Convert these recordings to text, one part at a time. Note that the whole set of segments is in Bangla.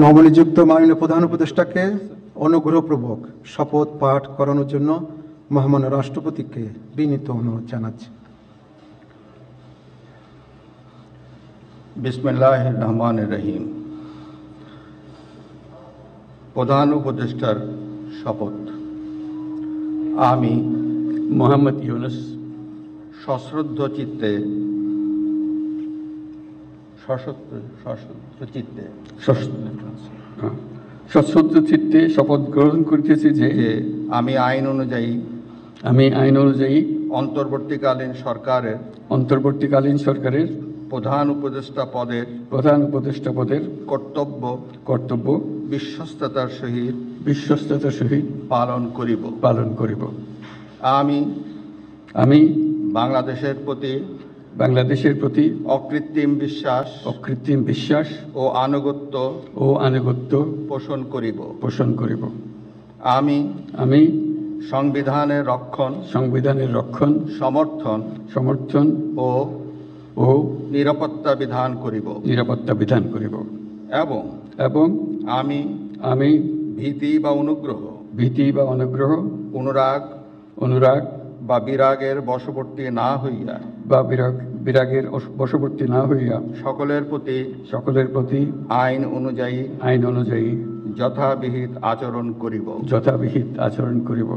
নবনিযুক্ত মাননীয় প্রধান উপদেষ্টাকে অনুগ্রহপূর্বক শপথ পাঠ করানোর জন্য মহামান্য রাষ্ট্রপতিকে বিনীত অনুরোধ জানাচ্ছি। বিসমিল্লাহির রহমানির রহিম। প্রধান উপদেষ্টার শপথ। আমি মোহাম্মদ ইউনুস সশ্রদ্ধ চিত্তে শপথ গ্রহণ করিতেছি যে আমি আইন অনুযায়ী অন্তর্বর্তীকালীন সরকারের প্রধান উপদেষ্টা পদের কর্তব্য বিশ্বস্ততার সহিত পালন করিব। আমি বাংলাদেশের প্রতি অকৃত্রিম বিশ্বাস ও আনুগত্য পোষণ করিব। আমি সংবিধানের রক্ষণ সমর্থন ও নিরাপত্তা বিধান করিব এবং আমি ভীতি বা অনুরাগ বা বিরাগের বশবর্তী না হইয়া সকলের প্রতি আইন অনুযায়ী যথাবিহিত আচরণ করিব।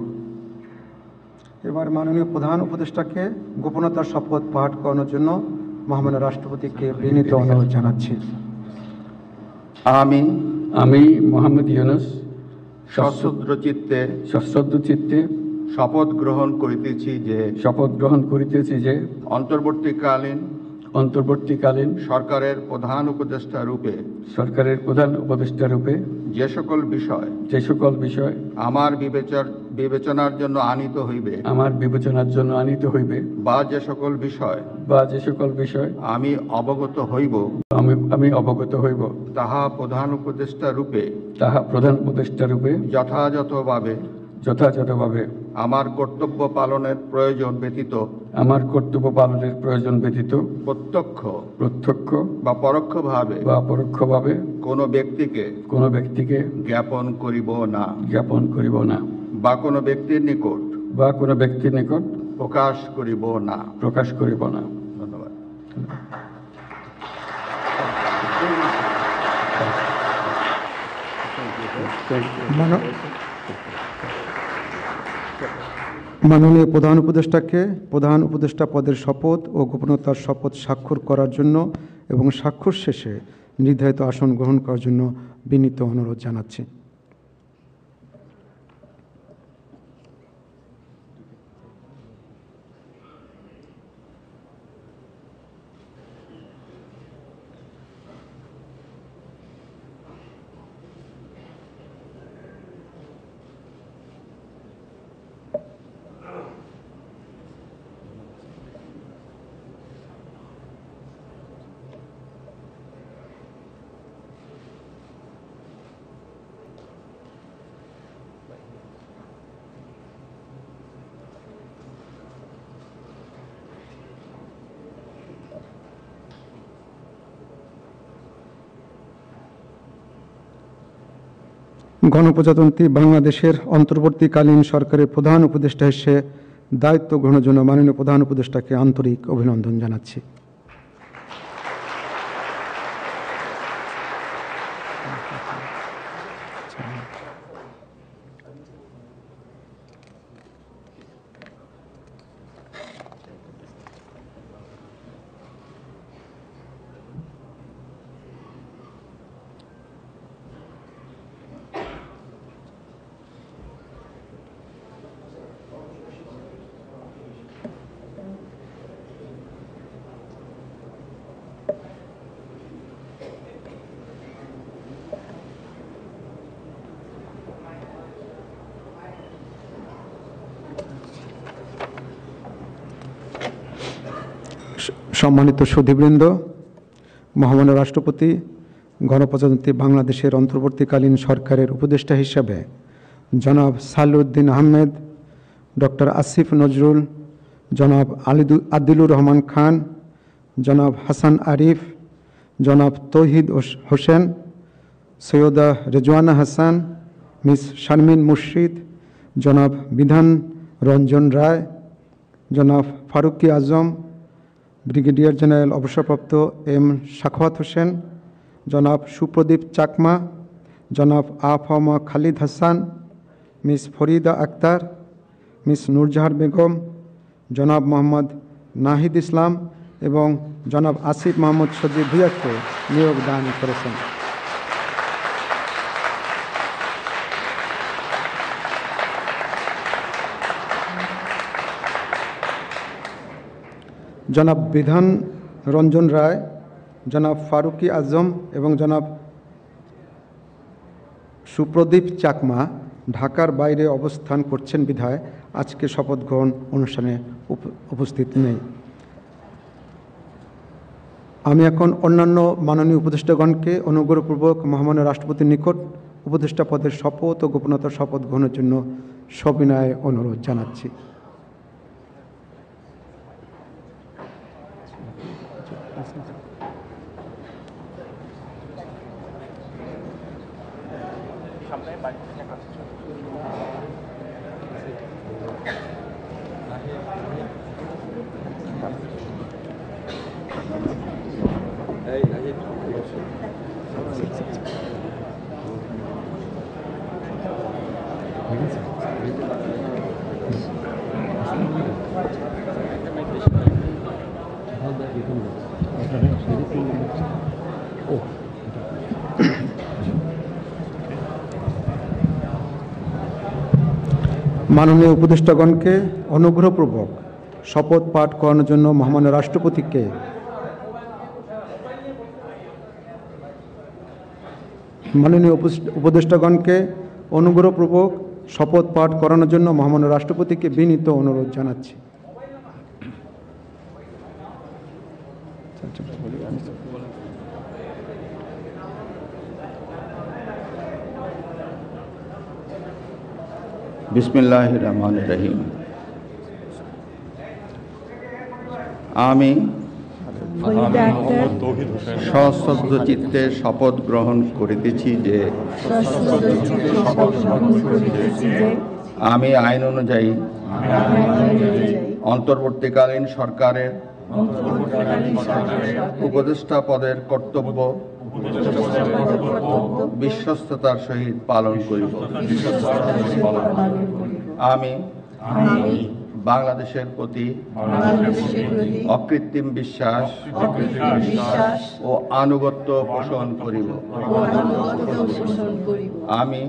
এবার মাননীয় প্রধান উপদেষ্টাকে গোপনতার শপথ পাঠ করানোর জন্য মহামান্য রাষ্ট্রপতিকে বিনীত অনুরোধ জানাচ্ছি। আমি মোহাম্মদ ইউনুস সশ্রদ্ধ চিত্তে শপথ গ্রহণ করিতেছি যে অন্তর্বর্তীকালীন সরকারের প্রধান উপদেষ্টা রূপে যে সকল বিষয় আমার বিবেচনার জন্য আনিত হইবে বা যে সকল বিষয় আমি অবগত হইব তাহা প্রধান উপদেষ্টা রূপে যথাযথভাবে আমার কর্তব্য পালনের প্রয়োজন ব্যতীত প্রত্যক্ষ বা পরোক্ষভাবে কোনো ব্যক্তিকে জ্ঞাপন করিব না বা কোনো ব্যক্তির নিকট প্রকাশ করিব না। ধন্যবাদ। মাননীয় প্রধান উপদেষ্টাকে প্রধান উপদেষ্টা পদের শপথ ও গোপনতার শপথ স্বাক্ষর করার জন্য এবং স্বাক্ষর শেষে নির্ধারিত আসন গ্রহণ করার জন্য বিনীত অনুরোধ জানাচ্ছি। গণপ্রজাতন্ত্রী বাংলাদেশের অন্তর্বর্তীকালীন সরকারের প্রধান উপদেষ্টা হিসেবে দায়িত্ব গ্রহণের জন্য মাননীয় প্রধান উপদেষ্টাকে আন্তরিক অভিনন্দন জানাচ্ছি। সম্মানিত সুধীবৃন্দ, মহামান্য রাষ্ট্রপতি গণপ্রজাতন্ত্রী বাংলাদেশের অন্তর্বর্তীকালীন সরকারের উপদেষ্টা হিসাবে জনাব সালেউদ্দিন আহমেদ, ডক্টর আসিফ নজরুল, জনাব আদিলুর রহমান খান, জনাব হাসান আরিফ, জনাব তৌহিদ হোসেন, সৈয়দা রেজওয়ানা হাসান, মিস শারমিন মুর্শিদ, জনাব বিধান রঞ্জন রায়, জনাব ফারুকি আজম, ব্রিগেডিয়ার জেনারেল অবসরপ্রাপ্ত এম সাখাওয়াত হোসেন, জনাব সুপ্রদীপ চাকমা, জনাব আফামা খালিদ হাসান, মিস ফরিদা আক্তার, মিস নূরজাহার বেগম, জনাব মোহাম্মদ নাহিদ ইসলাম এবং জনাব আসিফ মোহাম্মদ সজিব ভুঁইয়াকে নিয়োগ দান করেছেন। জনাব বিধান রঞ্জন রায়, জনাব ফারুকি আজম এবং জনাব সুপ্রদীপ চাকমা ঢাকার বাইরে অবস্থান করছেন বিধায় আজকে শপথ গ্রহণ অনুষ্ঠানে উপস্থিত নেই। আমি এখন অন্যান্য মাননীয় উপদেষ্টাগণকে অনুগ্রহপূর্বক মহামান্য রাষ্ট্রপতির নিকট উপদেষ্টা পদের শপথ ও গোপনতার শপথ গ্রহণের জন্য সবিনয়ে অনুরোধ জানাচ্ছি। মাননীয় উপদেষ্টাগণকে অনুগ্রহপূর্বক শপথ পাঠ করানোর জন্য মহামান্য রাষ্ট্রপতিকে মাননীয় উপদেষ্টাগণকে অনুগ্রহপূর্বক শপথ পাঠ করানোর জন্য মহামান্য রাষ্ট্রপতিকে বিনীত অনুরোধ জানাচ্ছি। বিসমিল্লাহির রহমানির রহিম। আমি সশ্রদ্ধ চিত্তে শপথ গ্রহণ করিতেছি যে আমি আইন অনুযায়ী অন্তর্বর্তীকালীন সরকারের উপদেষ্টা পদের কর্তব্য বিশ্বস্ততার সহিত পালন করিব। আমি বাংলাদেশের প্রতি অকৃত্রিম বিশ্বাস ও আনুগত্য পোষণ করিব। আমি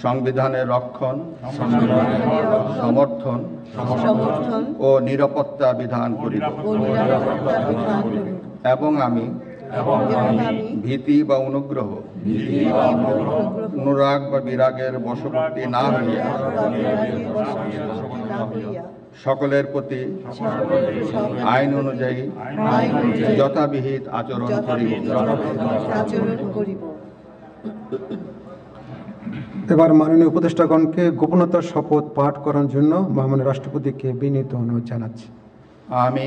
সংবিধানের রক্ষণ, সমর্থন ও নিরাপত্তা বিধান করিব এবং আমি ভীতি বা অনুগ্রহ, অনুরাগ বা বিরাগের বশবর্তী না হইয়া সকলের প্রতি আইন অনুযায়ী যথাবিহিত আচরণ করিব। এবার মাননীয় উপদেষ্টাগণকে গোপনতার শপথ পাঠ করার জন্য মহামান্য রাষ্ট্রপতিকে বিনীত অনুরোধ জানাচ্ছি। আমি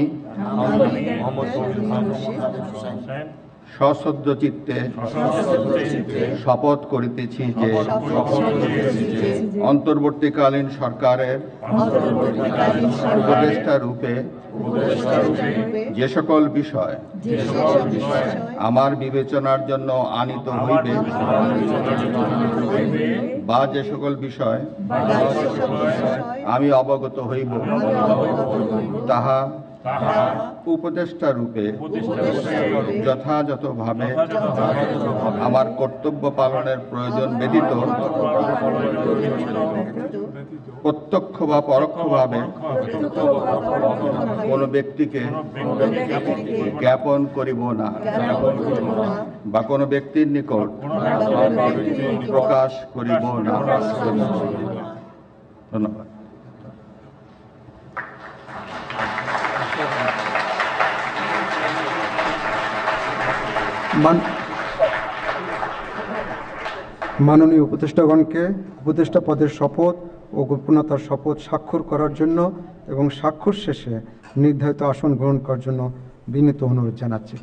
সশ্রদ্ধ চিত্তে শপথ করিতেছি যে অন্তর্বর্তীকালীন সরকারের উপদেষ্টা রূপে যে সকল বিষয় আমার বিবেচনার জন্য আনিত হইবে বা যে সকল বিষয় আমি অবগত হইব তাহা উপদেষ্টা রূপে যথাযথভাবে আমার কর্তব্য পালনের প্রয়োজন ব্যতীত প্রত্যক্ষ বা পরোক্ষভাবে কোনো ব্যক্তিকে জ্ঞাপন করিব না বা কোনো ব্যক্তির নিকট প্রকাশ করিব না। ধন্যবাদ। মাননীয় উপদেষ্টাগণকে উপদেষ্টা পদের শপথ ও গোপনতার শপথ স্বাক্ষর করার জন্য এবং স্বাক্ষর শেষে নির্ধারিত আসন গ্রহণ করার জন্য বিনীত অনুরোধ জানাচ্ছি।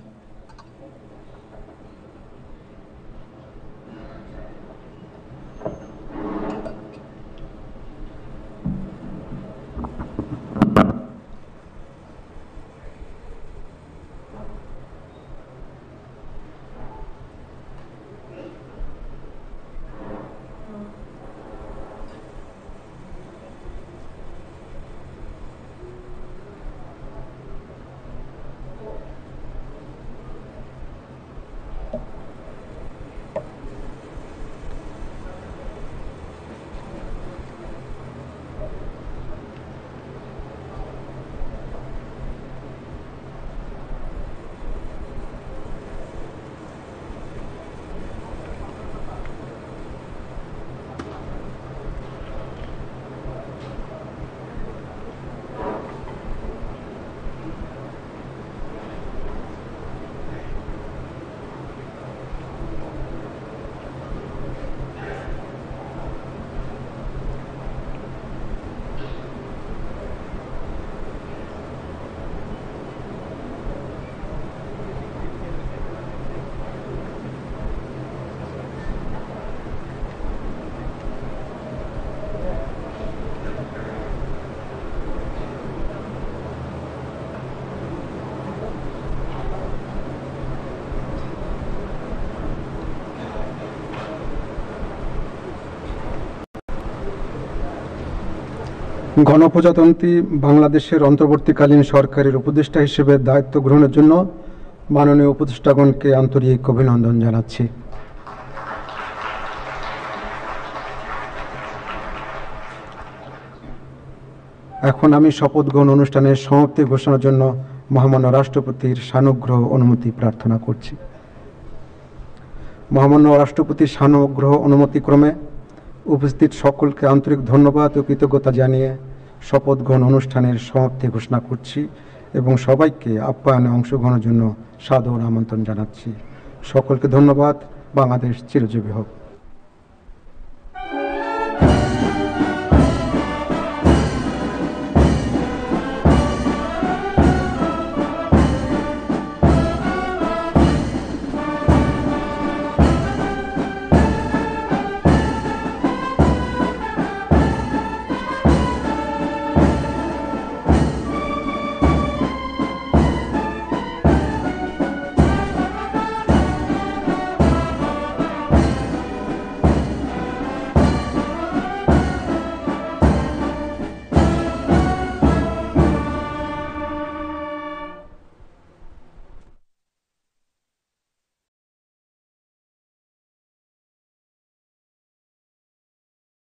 গণপ্রজাতন্ত্রী বাংলাদেশের অন্তর্বর্তীকালীন সরকারের উপদেষ্টা হিসেবে দায়িত্ব গ্রহণের জন্য মাননীয় উপদেষ্টাগণকে আন্তরিক অভিনন্দন জানাচ্ছি। এখন আমি শপথ গ্রহণ অনুষ্ঠানের সমাপ্তি ঘোষণার জন্য মহামান্য রাষ্ট্রপতির সানুগ্রহ অনুমতি প্রার্থনা করছি। মহামান্য রাষ্ট্রপতির সানুগ্রহ অনুমতিক্রমে উপস্থিত সকলকে আন্তরিক ধন্যবাদ ও কৃতজ্ঞতা জানিয়ে শপথ গ্রহণ অনুষ্ঠানের সমাপ্তি ঘোষণা করছি এবং সবাইকে আপ্যায়নে অংশগ্রহণের জন্য সাদর আমন্ত্রণ জানাচ্ছি। সকলকে ধন্যবাদ। বাংলাদেশ চিরজীবী হোক।